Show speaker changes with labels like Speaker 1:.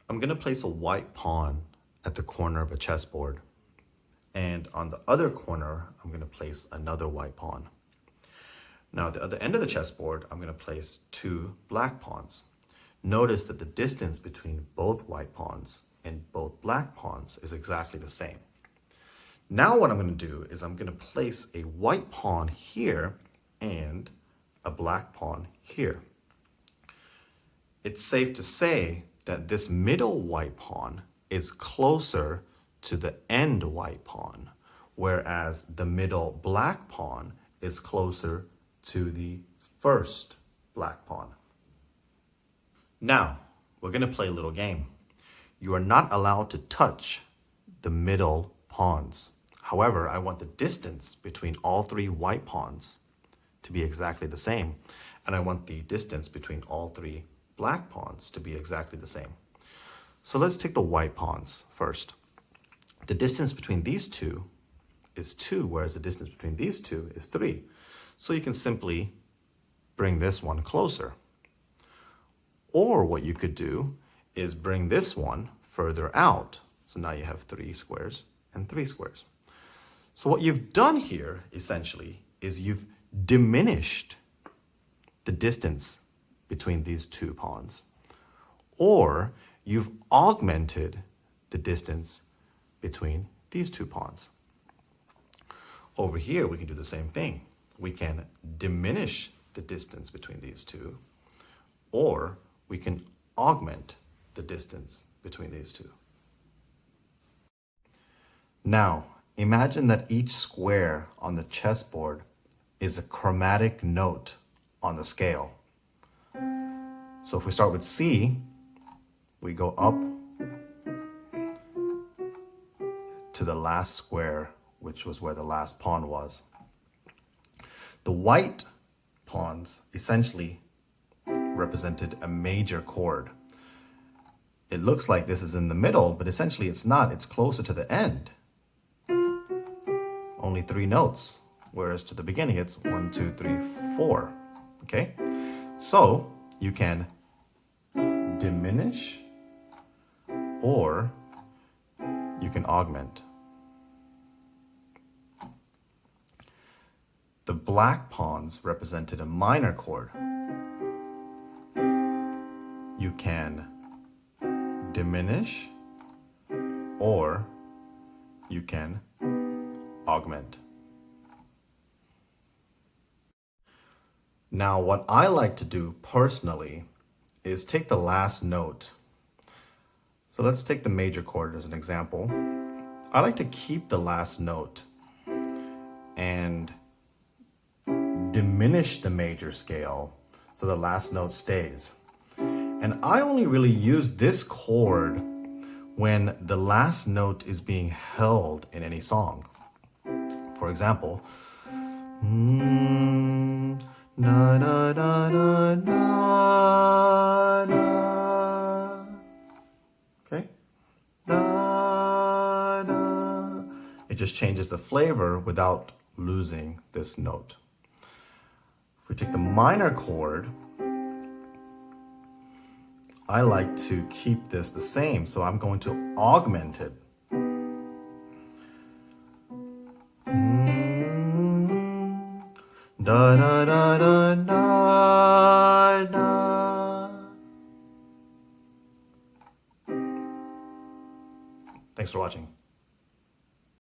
Speaker 1: I'm going to place a white pawn at the corner of a chessboard. And on the other corner, I'm going to place another white pawn. Now, at the other end of the chessboard, I'm going to place two black pawns. Notice that the distance between both white pawns and both black pawns is exactly the same. Now what I'm going to do is I'm going to place a white pawn here and a black pawn here. It's safe to say that this middle white pawn is closer to the end white pawn, whereas the middle black pawn is closer to the first black pawn. Now, we're going to play a little game. You are not allowed to touch the middle pawns. However, I want the distance between all three white pawns to be exactly the same, and I want the distance between all three black pawns to be exactly the same. So let's take the white pawns first. The distance between these two is 2, whereas the distance between these two is 3. So you can simply bring this one closer. Or what you could do is bring this one further out. So now you have 3 squares and 3 squares. So what you've done here, essentially, is you've diminished the distance between these two pawns. Or you've augmented the distance between these two pawns. Over here, we can do the same thing. We can diminish the distance between these two, or we can augment the distance between these two. Now, imagine that each square on the chessboard is a chromatic note on the scale. So if we start with C, we go up to the last square, which was where the last pawn was. The white pawns essentially represented a major chord. It looks like this is in the middle, but essentially it's not. It's closer to the end. Only 3 notes, whereas to the beginning it's 1, 2, 3, 4. Okay? So you can diminish or you can augment. The black pawns represented a minor chord. You can diminish or you can augment. Now, what I like to do personally is take the last note. So let's take the major chord as an example. I like to keep the last note and diminish the major scale so the last note stays. And I only really use this chord when the last note is being held in any song. For example, na na na na na na. Okay? Na na. It just changes the flavor without losing this note. If we take the minor chord, I like to keep this the same, so I'm going to augment it. Da da da da da da. Thanks for watching.